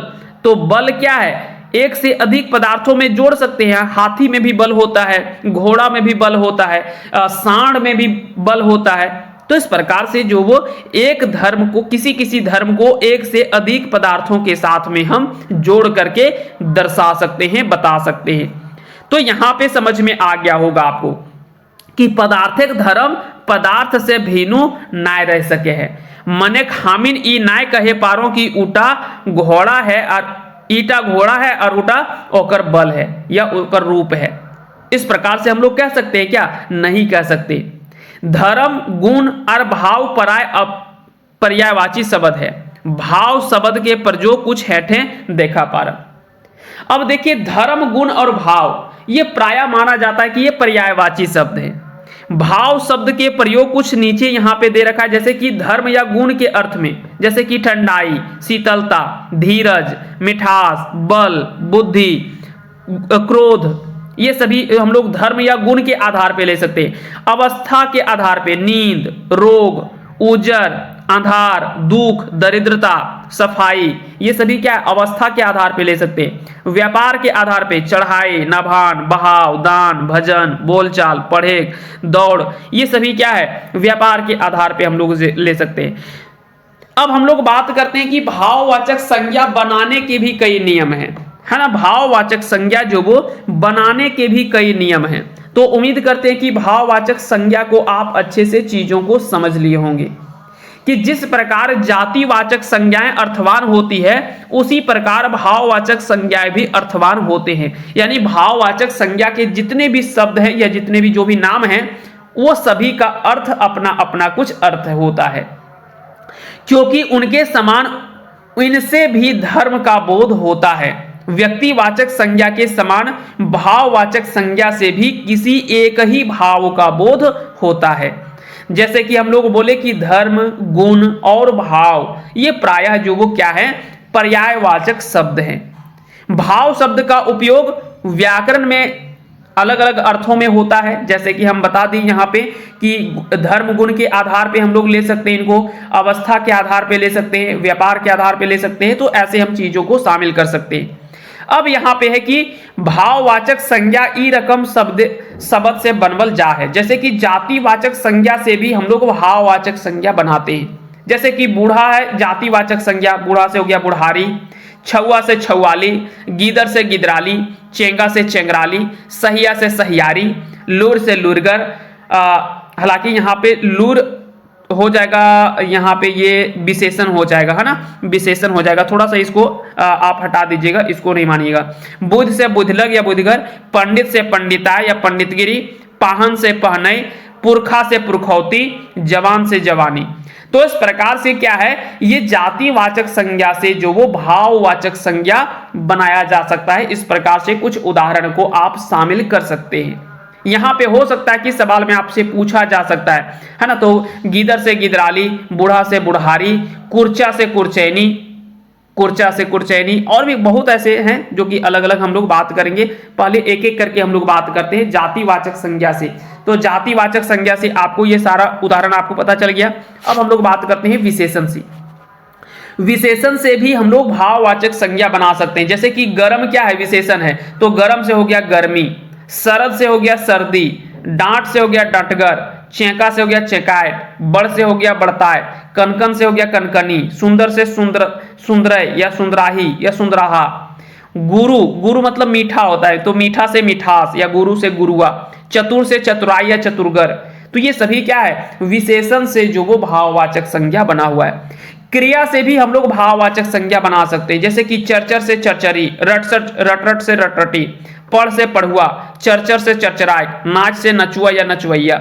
Speaker 1: तो बल क्या है, एक से अधिक पदार्थों में जोड़ सकते हैं। हाथी में भी बल होता है, घोड़ा में भी बल होता है, सांड में भी बल होता है। तो इस प्रकार से जो वो एक धर्म को, किसी धर्म को एक से अधिक पदार्थों के साथ में हम जोड़ करके दर्शा सकते हैं, बता सकते हैं। तो यहां पे समझ में आ गया होगा आपको कि पदार्थिक धर्म पदार्थ से भिन्न नाय रह सके है। मने खामिन ई नाय कहे पारो कि ऊटा घोड़ा है और ईटा घोड़ा है और ऊटा ओकर बल है या ओकर रूप है। इस प्रकार से हम लोग कह सकते हैं क्या? नहीं कह सकते। धर्म, गुण और भाव पर्यायवाची शब्द है। भाव शब्द के प्रयोग कुछ हेठे देखा पारा। अब देखिए धर्म, गुण और भाव ये प्रायः माना जाता है कि ये पर्यायवाची शब्द है। भाव शब्द के प्रयोग कुछ नीचे यहां पे दे रखा है, जैसे कि धर्म या गुण के अर्थ में, जैसे कि ठंडाई, शीतलता, धीरज, मिठास, बल, बुद्धि, क्रोध, ये सभी हम लोग धर्म या गुण के आधार पे ले सकते हैं। अवस्था के आधार पे नींद, रोग, उजर, अंधार, दुख, दरिद्रता, सफाई, ये सभी क्या अवस्था के आधार पे ले सकते हैं। व्यापार के आधार पे चढ़ाई, नभान, बहाव, दान, भजन, बोलचाल, पढ़े, दौड़, ये सभी क्या है व्यापार के आधार पे हम लोग ले सकते हैं। अब हम लोग बात करते हैं कि भाववाचक संज्ञा बनाने के भी कई नियम हैं। है ना, भाववाचक संज्ञा जो वो बनाने के भी कई नियम हैं। तो उम्मीद करते हैं कि भाववाचक संज्ञा को आप अच्छे से चीजों को समझ लिए होंगे कि जिस प्रकार जातिवाचक संज्ञाएं अर्थवान होती है उसी प्रकार भाववाचक संज्ञाएं भी अर्थवान होते हैं। यानी भाववाचक संज्ञा के जितने भी शब्द हैं या जितने भी जो भी नाम हैं वो सभी का अर्थ अपना अपना कुछ अर्थ होता है, क्योंकि उनके समान इनसे भी धर्म का बोध होता है। व्यक्तिवाचक संज्ञा के समान भाववाचक संज्ञा से भी किसी एक ही भाव का बोध होता है। जैसे कि हम लोग बोले कि धर्म, गुण और भाव ये प्रायः जो वो क्या है, पर्यायवाचक शब्द हैं। भाव शब्द का उपयोग व्याकरण में अलग अलग अर्थों में होता है। जैसे कि हम बता दें यहाँ पे कि धर्म गुण के आधार पे हम लोग ले सकते हैं इनको, अवस्था के आधार पे ले सकते हैं, व्यापार के आधार पे ले सकते हैं, तो ऐसे हम चीजों को शामिल कर सकते हैं। अब यहाँ पे है कि भाववाचक संज्ञा ई रकम शब्द से बनवल जा है। जैसे कि जातिवाचक संज्ञा से भी हम लोग भाववाचक संज्ञा बनाते हैं। जैसे कि बूढ़ा है जातिवाचक संज्ञा, बूढ़ा से हो गया बुढ़ारी, छुआ से छुआली, गीदर से गिदराली, चेंगा से चेंगराली, सहिया से सहियारी, लूर से लूरगर। हालांकि यहाँ पे लूर हो जाएगा, यहाँ पे ये विशेषण हो जाएगा, है ना, विशेषण हो जाएगा। थोड़ा सा इसको आप हटा दीजिएगा, इसको नहीं मानिएगा। बुध से बुधलग या बुधगर, पंडित से पंडिताय या पंडितगिरी, पाहन से पहनई, पुरखा से पुरखौती, जवान से जवानी। तो इस प्रकार से क्या है, ये जातिवाचक संज्ञा से जो वो भाववाचक संज्ञा बनाया जा सकता है। इस प्रकार से कुछ उदाहरण को आप शामिल कर सकते हैं। यहां पे हो सकता है कि सवाल में आपसे पूछा जा सकता है ना, तो गीदर से गिदराली, बूढ़ा से बुढ़ारी, कुर्चा से कुर्चैनी, कुर्चा से कुर्चैनी, और भी बहुत ऐसे हैं जो कि अलग अलग हम लोग बात करेंगे। पहले एक एक करके हम लोग बात करते हैं जातिवाचक संज्ञा से। तो जातिवाचक संज्ञा से आपको ये सारा उदाहरण आपको पता चल गया। अब हम लोग बात करते हैं विशेषण से। विशेषण से भी हम लोग भाववाचक संज्ञा बना सकते हैं। जैसे कि गर्म क्या है, विशेषण है, तो गर्म से हो गया गर्मी, शरद से हो गया सर्दी, डांट से हो गया डटगर, चेका से हो गया चेकायत, बड़ से हो गया बड़ताय, कनकन से हो गया कनकनी, सुंदर से सुंदरय या सुंदराही या सुंदराहा। गुरु, गुरु मतलब मीठा होता है, तो मीठा से मिठास या गुरु से गुरुआ, चतुर से चतुराई या चतुरगर। तो ये सभी क्या है, विशेषण से जो वो भाववाचक संज्ञा बना हुआ है। क्रिया से भी हम लोग भाववाचक संज्ञा बना सकते हैं। जैसे कि चरचर से चरचरी, रटरट से रटरटी, पढ़ से पढ़ुआ, चरचर से चरचराय, नाच से नचुआ या नचवैया।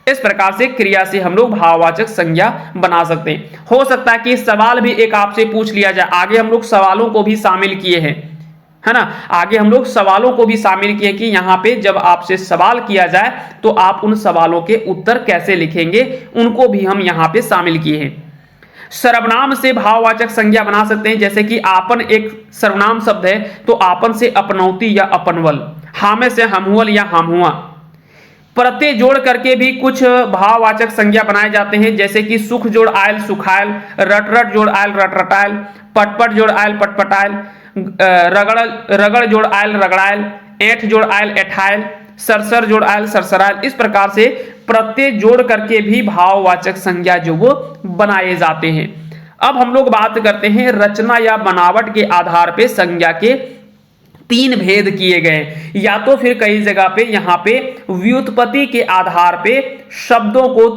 Speaker 1: इस प्रकार से क्रिया से हम लोग भाववाचक संज्ञा बना सकते हैं। हो सकता है कि सवाल भी एक आपसे पूछ लिया जाए। आगे हम लोग सवालों को भी शामिल किए हैं, है ना, आगे हम लोग सवालों को भी शामिल किए कि यहाँ पे जब आपसे सवाल किया जाए तो आप उन सवालों के उत्तर कैसे लिखेंगे, उनको भी हम यहाँ पे शामिल किए हैं। सर्वनाम से भाववाचक संज्ञा बना सकते हैं। जैसे कि आपन एक सर्वनाम शब्द है, तो आपन से अपनौती या अपनवल, हामे से हमहुअल या हमहुआ। प्रत्यय जोड़ करके भी कुछ भाववाचक संज्ञा बनाए जाते हैं। जैसे कि सुख जोड़ आयल सुखायल, रटरट जोड़ आयल रटरटायल, पटपट जोड़ आयल पटपटायल, रगड़ जोड़ आयल रगड़ायल, ऐठ जोड़ आयल ऐठायल, सरसर जोड़ आयल सरसरायल। इस प्रकार से प्रत्यय जोड़ करके भी भाववाचक संज्ञा जो वो बनाए जाते हैं। अब हम लोग बात करते हैं रचना या बनावट के आधार पे संज्ञा के तीन भेद किए गए, या तो फिर कई जगह पे यहाँ पे व्युत्पत्ति के आधार पे शब्दों को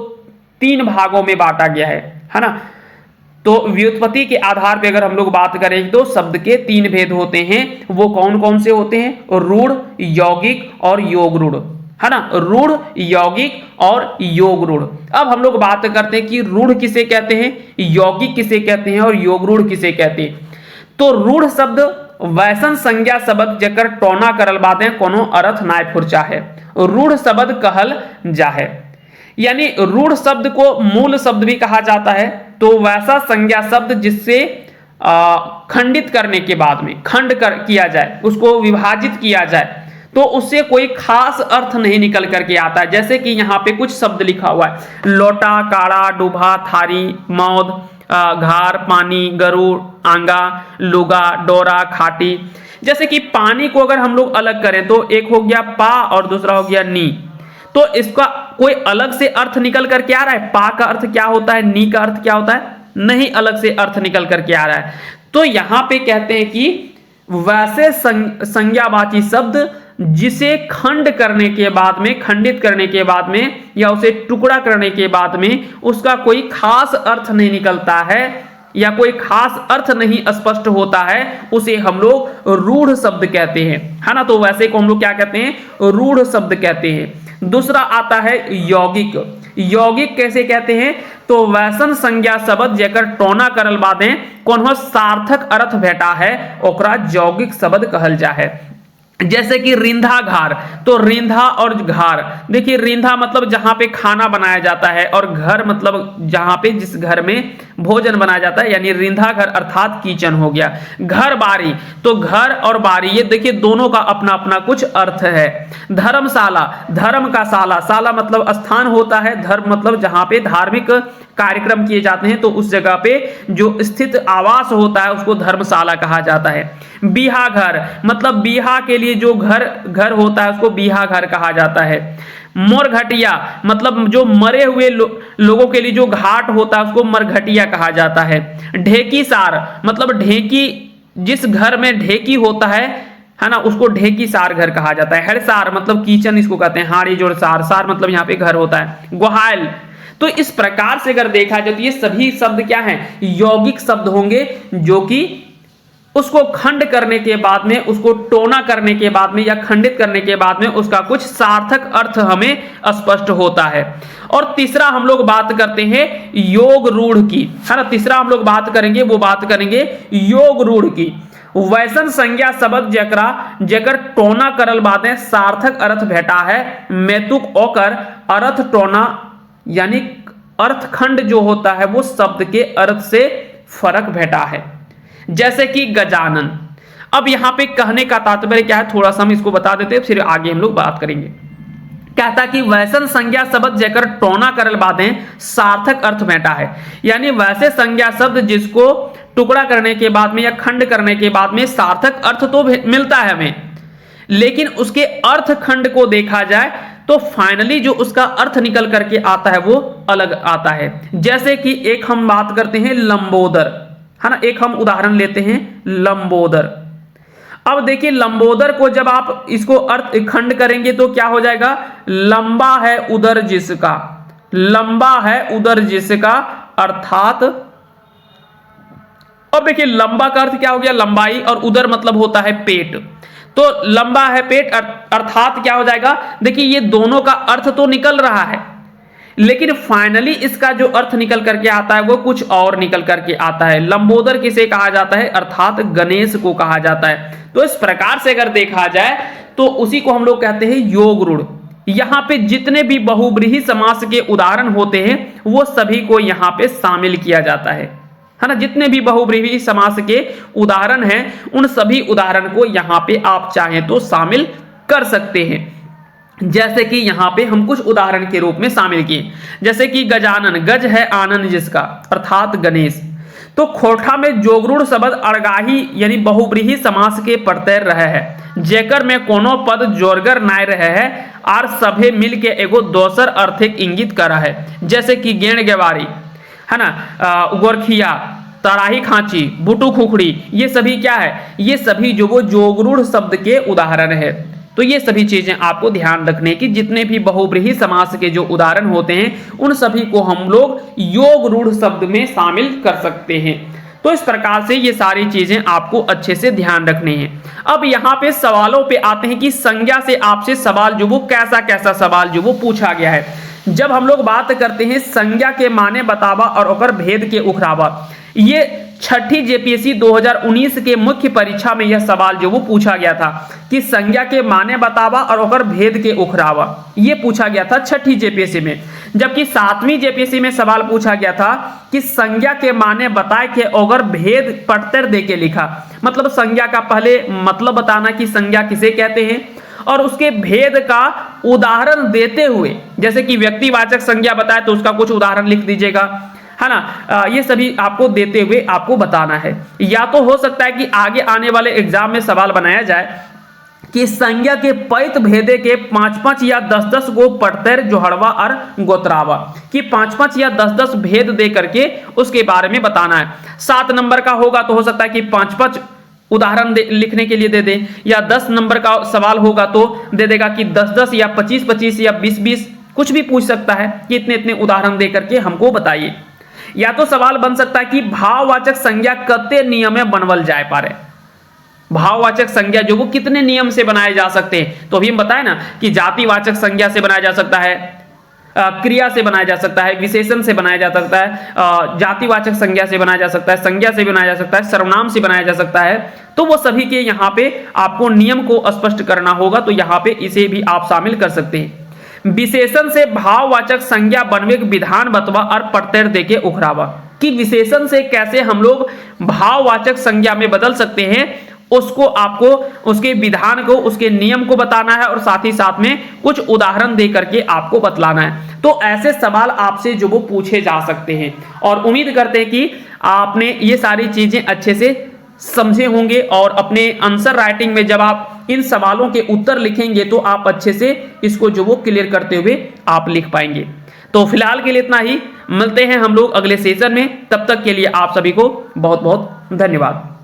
Speaker 1: तीन भागों में बांटा गया है ना। तो व्युत्पत्ति के आधार पे अगर हम लोग बात करें तो शब्द के तीन भेद होते हैं। वो कौन कौन से होते हैं, रूढ़, यौगिक और योग रूढ़, है ना, रूढ़, यौगिक और योग रूढ़। अब हम लोग बात करते हैं कि रूढ़ किसे कहते हैं, यौगिक किसे कहते हैं और योग रूढ़ किसे कहते हैं। तो रूढ़ शब्द वैसन संज्ञा शब्द जेकर टोना करल बातें कोनो अर्थ नाय फुरचा है, रूढ़ शब्द कहल जा है। यानी रूढ़ शब्द को मूल शब्द भी कहा जाता है। तो वैसा संज्ञा शब्द जिससे खंडित करने के बाद में किया जाए, उसको विभाजित किया जाए, तो उससे कोई खास अर्थ नहीं निकल करके आता है। जैसे कि यहाँ पे कुछ शब्द लिखा हुआ है, लोटा, काड़ा, डूबा, थारी, मौद, घार, पानी, गरुड़, आंगा, लुगा, डोरा, खाटी। जैसे कि पानी को अगर हम लोग अलग करें तो एक हो गया पा और दूसरा हो गया नी, तो इसका कोई अलग से अर्थ निकल करके आ रहा है। पा का अर्थ क्या होता है, नी का अर्थ क्या होता है, नहीं अलग से अर्थ निकल करके आ रहा है। तो यहां पे कहते हैं कि वैसे संज्ञावाची शब्द जिसे खंड करने के बाद में, खंडित करने के बाद में या उसे टुकड़ा करने के बाद में उसका कोई खास अर्थ नहीं निकलता है या कोई खास अर्थ नहीं स्पष्ट होता है, उसे हम लोग रूढ़ शब्द कहते हैं, है ना। तो वैसे को हम लोग क्या कहते हैं? रूढ़ शब्द कहते हैं। दूसरा आता है यौगिक। यौगिक कैसे कहते हैं? तो वैसन संज्ञा शब्द जेकर टोना करल बादे कोनो सार्थक अर्थ भेटा है ओकरा यौगिक शब्द कहल जा है। जैसे कि रिंधा घार, तो रिंधा और घार, देखिए रिंधा मतलब जहां पे खाना बनाया जाता है और घर मतलब जहां पे जिस घर में भोजन बनाया जाता है, यानी रिंधा घर अर्थात किचन हो गया। घर बारी, तो घर और बारी ये देखिए दोनों का अपना अपना कुछ अर्थ है। धर्मशाला, धर्म का शाला, शाला मतलब स्थान होता है, धर्म मतलब जहां पे धार्मिक कार्यक्रम किए जाते हैं तो उस जगह पे जो स्थित आवास होता है उसको धर्मशाला कहा जाता है। बीहा घर मतलब बीहा के लिए जो घर होता है उसको बीहा घर कहा जाता है। मोरघटिया मतलब जो मरे हुए लोगों के लिए जो घाट होता है उसको मरघटिया कहा जाता है। ढेकी सार मतलब ढेकी, जिस घर में ढेकी होता है ना, उसको ढेकी सार घर कहा जाता है। हेड़सार मतलब किचन इसको कहते हैं, हाड़ी जोड़ सार, सार मतलब यहाँ पे घर होता है। गोहायल, तो इस प्रकार से अगर देखा जाए तो ये सभी शब्द क्या हैं? यौगिक शब्द होंगे, जो कि उसको खंड करने के बाद में, उसको टोना करने के बाद में या खंडित करने के बाद में उसका कुछ सार्थक अर्थ हमें स्पष्ट होता है। और तीसरा हम लोग बात करते हैं योग रूढ़ की, है ना। तीसरा हम लोग बात करेंगे, वो बात करेंगे योग रूढ़ की। वैसन संज्ञा शब्द जेकर टोना करल बातें सार्थक अर्थ भेटा है मैतुक ओकर अर्थ टोना, यानी अर्थखंड जो होता है वो शब्द के अर्थ से फर्क भेटा है। जैसे कि गजानन। अब यहां पे कहने का तात्पर्य क्या है, थोड़ा सा हम इसको बता देते हैं, फिर आगे हम लोग बात करेंगे। कहता कि वैसन संज्ञा शब्द जेकर टोना करल बातें सार्थक अर्थ भेटा है, यानी वैसे संज्ञा शब्द जिसको टुकड़ा करने के बाद में या खंड करने के बाद में सार्थक अर्थ तो मिलता है हमें, लेकिन उसके अर्थ खंड को देखा जाए तो फाइनली जो उसका अर्थ निकल करके आता है वो अलग आता है। जैसे कि एक हम बात करते हैं लंबोदर, है ना, एक हम उदाहरण लेते हैं लंबोदर। अब देखिए लंबोदर को जब आप इसको अर्थ खंड करेंगे तो क्या हो जाएगा? लंबा है उदर जिसका, लंबा है उदर जिसका अर्थात, अब देखिए लंबा का अर्थ क्या हो गया? लंबाई, और उदर मतलब होता है पेट, तो लंबा है पेट अर्थात क्या हो जाएगा? देखिए ये दोनों का अर्थ तो निकल रहा है, लेकिन फाइनली इसका जो अर्थ निकल करके आता है वो कुछ और निकल करके आता है। लंबोदर किसे कहा जाता है? अर्थात गणेश को कहा जाता है। तो इस प्रकार से अगर देखा जाए तो उसी को हम लोग कहते हैं योग रूढ़। यहां पे जितने भी बहुब्रीहि समास के उदाहरण होते हैं वो सभी को यहां पे शामिल किया जाता है ना। जितने भी बहुब्रीहि समास के उदाहरण हैं उन सभी उदाहरण को यहां पे आप चाहें तो शामिल कर सकते हैं। जैसे कि यहां पे हम कुछ उदाहरण के रूप में शामिल किए, जैसे कि गजानन, गज है आनंद जिसका अर्थात गणेश। तो खोठा में जोगरूढ़ शब्द अड़गाही यानी बहुब्रीहि समास के प्रत्यय रहे है, जेकर में कोनो पद जोरगर नाय रहे है और सभे मिल के एगो दोसर अर्थिक इंगित करा है। जैसे कि गेण गेवारी, है ना, गोरखिया, तराही खांची, बुटू खुखड़ी, ये सभी क्या है? ये सभी जो वो जोगरूढ़ शब्द के उदाहरण है। तो ये सभी चीजें आपको ध्यान रखने की, जितने भी बहुब्रीहि समास के जो उदाहरण होते हैं उन सभी को हम लोग योग रूढ़ शब्द में शामिल कर सकते हैं। तो इस प्रकार से ये सारी चीजें आपको अच्छे से ध्यान रखनी है। अब यहाँ पे सवालों पे आते हैं कि संज्ञा से आपसे सवाल जो वो कैसा कैसा सवाल जो वो पूछा गया है। जब हम लोग बात करते हैं संज्ञा के माने बतावा और ओकर भेद के उखरावा, ये छठी जेपीएससी 2019 के मुख्य परीक्षा में यह सवाल जो वो पूछा गया था कि संज्ञा के माने बतावा और ओकर भेद के उखरावा, ये पूछा गया था छठी जेपीएससी में। जबकि 7वीं जेपीएससी में सवाल पूछा गया था कि संज्ञा के माने बताए के ओकर भेद पट्टर दे के लिखा, मतलब संज्ञा का पहले मतलब बताना कि संज्ञा किसे कहते हैं और उसके भेद का उदाहरण देते हुए, जैसे कि व्यक्तिवाचक संज्ञा बताए तो उसका कुछ उदाहरण लिख दीजिएगा, है ना। ये सभी आपको देते हुए आपको बताना है। या तो हो सकता है कि आगे आने वाले एग्जाम में सवाल बनाया जाए कि संज्ञा के पैत भेदे के 5-5 या 10-10 गो पड़तर जोहड़वा और गोत्रावा, कि 5-5 या 10-10 भेद दे करके उसके बारे में बताना है। 7 नंबर का होगा तो हो सकता है कि 5-5 उदाहरण लिखने के लिए दे दे, या 10 नंबर का सवाल होगा तो दे देगा कि 10-10 या 25-25 या 20-20, कुछ भी पूछ सकता है कि इतने इतने उदाहरण दे करके हमको बताइए। या तो सवाल बन सकता है कि भाववाचक संज्ञा कते नियम में बनवल जाए पारे, भाववाचक संज्ञा जो वो कितने नियम से बनाए जा सकते हैं। तो अभी हम बताए ना कि जातिवाचक संज्ञा से बनाया जा सकता है, क्रिया से बनाया जा सकता है, विशेषण से बनाया जा सकता है, जातिवाचक संज्ञा से बनाया जा सकता है, संज्ञा से बनाया जा सकता है, सर्वनाम से बनाया जा सकता है। तो वो सभी के यहाँ पे आपको नियम को स्पष्ट करना होगा, तो यहाँ पे इसे भी आप शामिल कर सकते हैं। विशेषण से भाववाचक संज्ञा बनवे विधान बतवा और प्रत्यय देके उखरावा, कि विशेषण से कैसे हम लोग भाववाचक संज्ञा में बदल सकते हैं, उसको आपको उसके विधान को, उसके नियम को बताना है और साथ ही साथ में कुछ उदाहरण दे करके आपको बतलाना है। तो ऐसे सवाल आपसे जो वो पूछे जा सकते हैं, और उम्मीद करते हैं कि आपने ये सारी चीजें अच्छे से समझे होंगे, और अपने आंसर राइटिंग में जब आप इन सवालों के उत्तर लिखेंगे तो आप अच्छे से इसको जो वो क्लियर करते हुए आप लिख पाएंगे। तो फिलहाल के लिए इतना ही, मिलते हैं हम लोग अगले सेशन में, तब तक के लिए आप सभी को बहुत बहुत धन्यवाद।